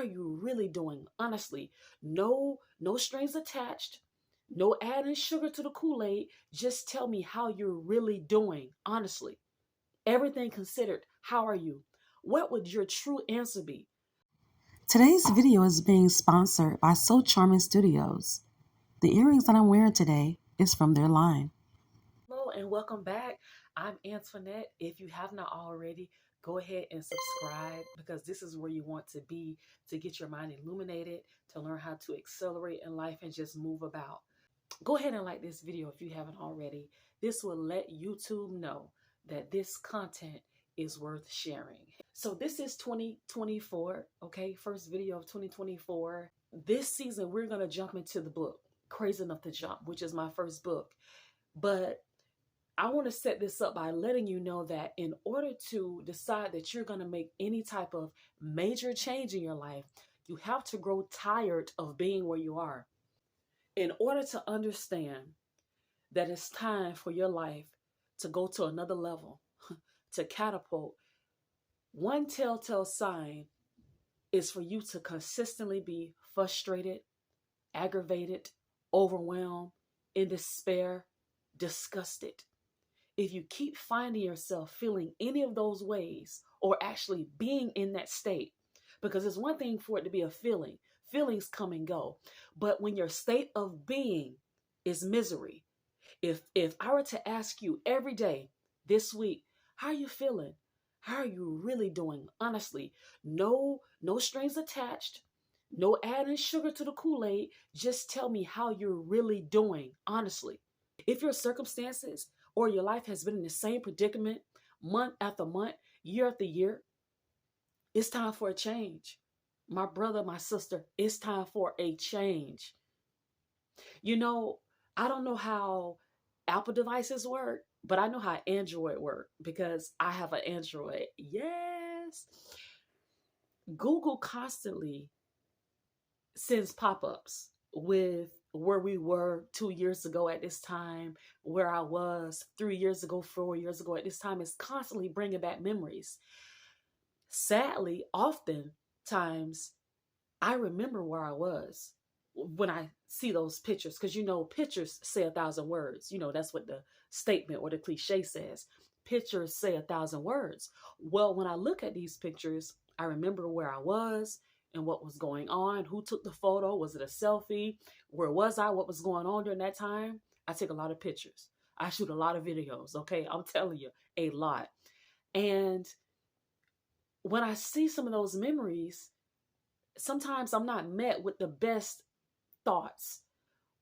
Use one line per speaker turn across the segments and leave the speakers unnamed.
are you really doing? Honestly, no strings attached. No adding sugar to the Kool-Aid. Just tell me how you're really doing. Honestly. Everything considered, how are you? What would your true answer be?
Today's video is being sponsored by So Charming Studios. The earrings that I'm wearing today is from their line.
Hello and welcome back. I'm Antoinette. If you have not already, go ahead and subscribe because this is where you want to be to get your mind illuminated, to learn how to accelerate in life and just move about. Go ahead and like this video if you haven't already. This will let YouTube know that this content is worth sharing. So this is 2024, okay? First video of 2024. This season, we're going to jump into the book, Crazy Enough to Jump, which is my first book. But I want to set this up by letting you know that in order to decide that you're going to make any type of major change in your life, you have to grow tired of being where you are. In order to understand that it's time for your life to go to another level, to catapult, one telltale sign is for you to consistently be frustrated, aggravated, overwhelmed, in despair, disgusted. If you keep finding yourself feeling any of those ways or actually being in that state, because it's one thing for it to be a feeling, feelings come and go. But when your state of being is misery, if I were to ask you every day this week, how are you feeling? How are you really doing? Honestly, no strings attached. No adding sugar to the Kool-Aid. Just tell me how you're really doing, honestly. If your circumstances or your life has been in the same predicament month after month, year after year, it's time for a change. My brother, my sister, it's time for a change. You know, I don't know how Apple devices work, but I know how Android work because I have an Android. Yes. Google constantly sends pop-ups with where we were 2 years ago at this time, where I was 3 years ago, 4 years ago at this time. Is constantly bringing back memories. Sadly, oftentimes, I remember where I was when I see those pictures, because pictures say 1,000 words. That's what the statement or the cliche says. Pictures say 1,000 words. Well, when I look at these pictures, I remember where I was and what was going on. Who took the photo? Was it a selfie? Where was I? What was going on during that time? I take a lot of pictures. I shoot a lot of videos. Okay, I'm telling you, a lot. And when I see some of those memories, sometimes I'm not met with the best thoughts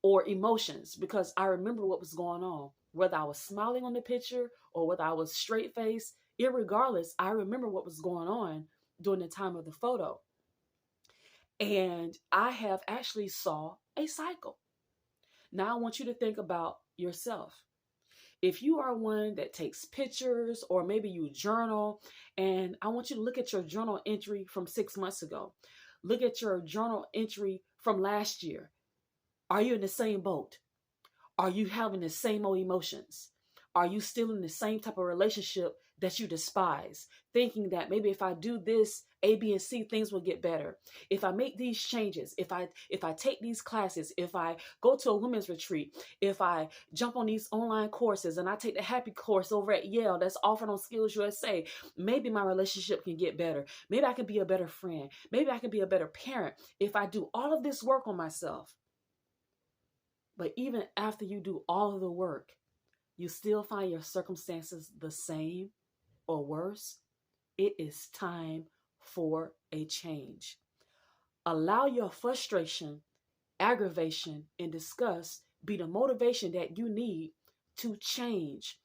or emotions because I remember what was going on, whether I was smiling on the picture or whether I was straight faced. Irregardless, I remember what was going on during the time of the photo. And I have actually saw a cycle. Now I want you to think about yourself. If you are one that takes pictures or maybe you journal, and I want you to look at your journal entry from 6 months ago. Look at your journal entry from last year. Are you in the same boat? Are you having the same old emotions? Are you still in the same type of relationship that you despise, thinking that maybe if I do this A, B, and C, things will get better? If I make these changes, if I take these classes, if I go to a women's retreat, if I jump on these online courses and I take the happy course over at Yale that's offered on Skills USA, maybe my relationship can get better. Maybe I can be a better friend. Maybe I can be a better parent if I do all of this work on myself. But even after you do all of the work, you still find your circumstances the same or worse. It is time for a change. Allow your frustration, aggravation, and disgust be the motivation that you need to change.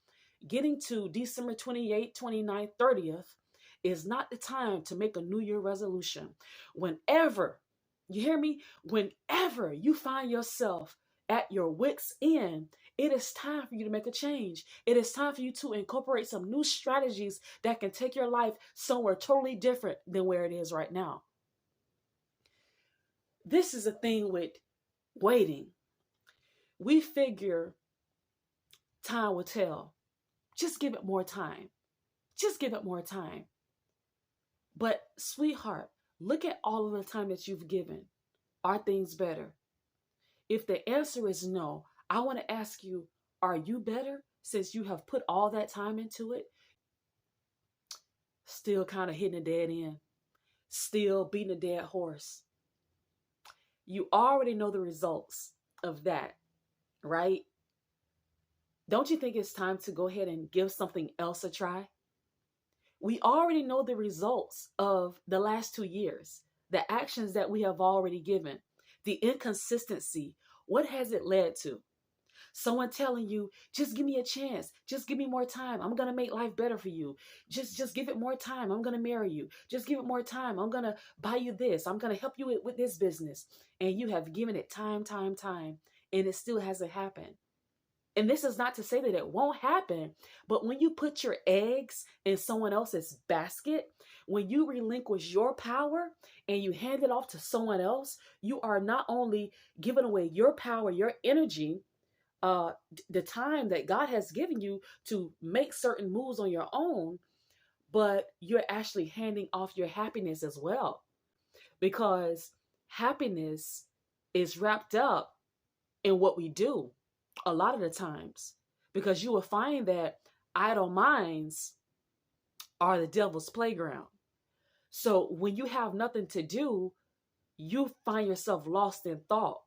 Getting to December 28th, 29th, 30th is not the time to make a New Year resolution. Whenever, you hear me? Whenever you find yourself at your wit's end, it is time for you to make a change. It is time for you to incorporate some new strategies that can take your life somewhere totally different than where it is right now. This is the thing with waiting. We figure time will tell. Just give it more time. Just give it more time. But sweetheart, Look at all of the time that you've given. Are things better? If the answer is no, I want to ask you, are you better since you have put all that time into it? Still kind of hitting a dead end, still beating a dead horse. You already know the results of that, right? Don't you think it's time to go ahead and give something else a try? We already know the results of the last 2 years, the actions that we have already given, the inconsistency. What has it led to? Someone telling you, just give me a chance. Just give me more time. I'm going to make life better for you. Just give it more time. I'm going to marry you. Just give it more time. I'm going to buy you this. I'm going to help you with this business. And you have given it time, and it still hasn't happened. And this is not to say that it won't happen, but when you put your eggs in someone else's basket, when you relinquish your power and you hand it off to someone else, you are not only giving away your power, your energy, the time that God has given you to make certain moves on your own, but you're actually handing off your happiness as well. Because happiness is wrapped up in what we do a lot of the times. Because you will find that idle minds are the devil's playground. So when you have nothing to do, you find yourself lost in thought.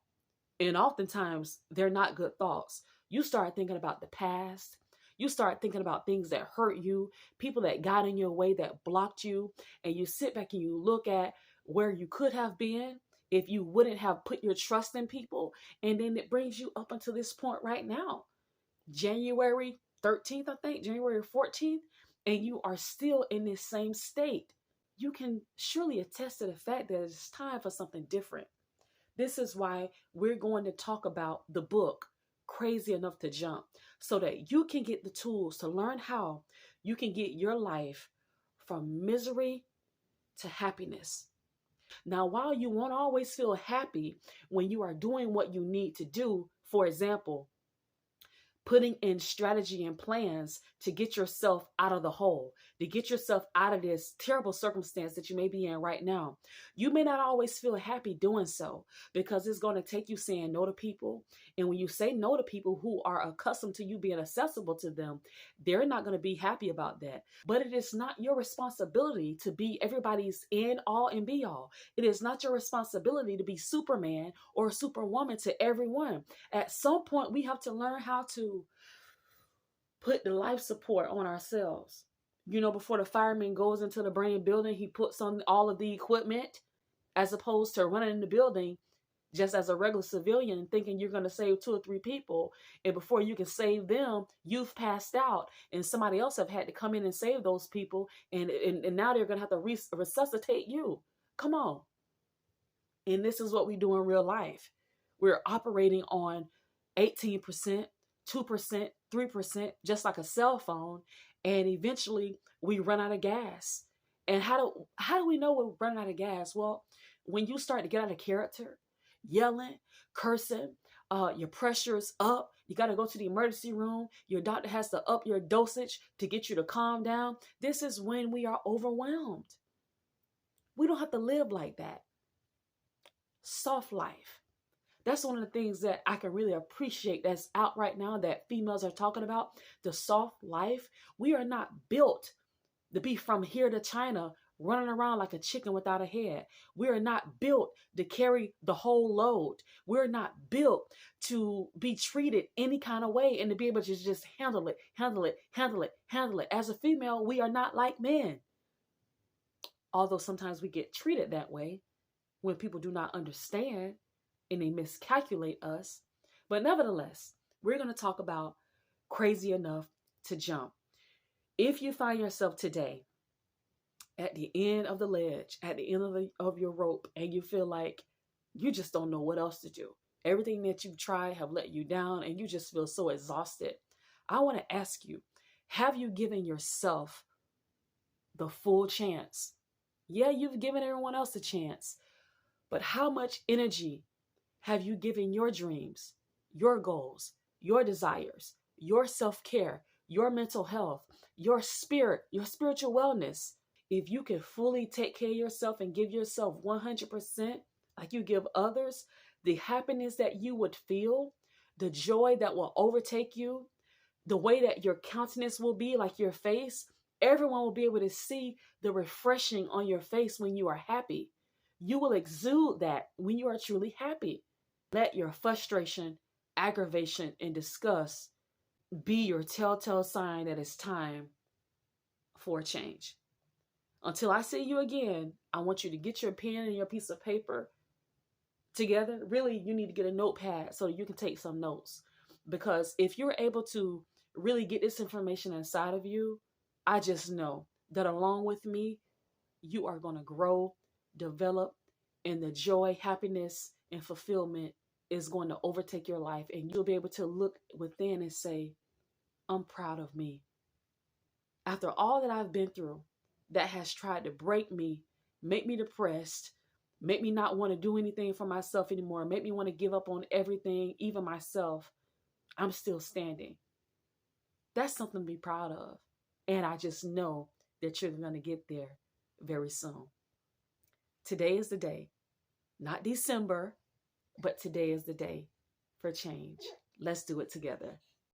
And oftentimes, they're not good thoughts. You start thinking about the past. You start thinking about things that hurt you, people that got in your way, that blocked you. And you sit back and you look at where you could have been if you wouldn't have put your trust in people. And then it brings you up until this point right now, January 13th, I think, January 14th, and you are still in this same state. You can surely attest to the fact that it's time for something different. This is why we're going to talk about the book, Crazy Enough to Jump, so that you can get the tools to learn how you can get your life from misery to happiness. Now, while you won't always feel happy when you are doing what you need to do, for example, putting in strategy and plans to get yourself out of the hole, to get yourself out of this terrible circumstance that you may be in right now. You may not always feel happy doing so because it's going to take you saying no to people. And when you say no to people who are accustomed to you being accessible to them, they're not going to be happy about that. But it is not your responsibility to be everybody's end all and be all. It is not your responsibility to be Superman or Superwoman to everyone. At some point, we have to learn how to put the life support on ourselves. You know, before the fireman goes into the brand building, he puts on all of the equipment as opposed to running in the building just as a regular civilian thinking you're going to save 2 or 3 people. And before you can save them, you've passed out and somebody else have had to come in and save those people. And now they're going to have to resuscitate you. Come on. And this is what we do in real life. We're operating on 18%, 2%, 3%, just like a cell phone. And eventually we run out of gas. And how do we know we're running out of gas? Well, when you start to get out of character, yelling, cursing, your pressure is up. You got to go to the emergency room. Your doctor has to up your dosage to get you to calm down. This is when we are overwhelmed. We don't have to live like that. Soft life. That's one of the things that I can really appreciate that's out right now that females are talking about, the soft life. We are not built to be from here to China running around like a chicken without a head. We are not built to carry the whole load. We're not built to be treated any kind of way and to be able to just handle it. As a female, we are not like men. Although sometimes we get treated that way when people do not understand and they miscalculate us. But nevertheless, we're going to talk about Crazy Enough to Jump. If you find yourself today at the end of the ledge, at the end of your rope, and you feel like you just don't know what else to do, everything that you've tried have let you down, and you just feel so exhausted, I want to ask you, have you given yourself the full chance? Yeah, you've given everyone else a chance, but how much energy have you given your dreams, your goals, your desires, your self-care, your mental health, your spirit, your spiritual wellness? If you can fully take care of yourself and give yourself 100%, like you give others, the happiness that you would feel, the joy that will overtake you, the way that your countenance will be, like your face, everyone will be able to see the refreshing on your face when you are happy. You will exude that when you are truly happy. Let your frustration, aggravation, and disgust be your telltale sign that it's time for a change. Until I see you again, I want you to get your pen and your piece of paper together. Really, you need to get a notepad so you can take some notes. Because if you're able to really get this information inside of you, I just know that along with me, you are going to grow, develop, and the joy, happiness, and fulfillment is going to overtake your life. And you'll be able to look within and say, I'm proud of me. After all that I've been through that has tried to break me, make me depressed, make me not want to do anything for myself anymore, make me want to give up on everything, even myself, I'm still standing. That's something to be proud of. And I just know that you're going to get there very soon. Today is the day, not December, but today is the day for change. Let's do it together.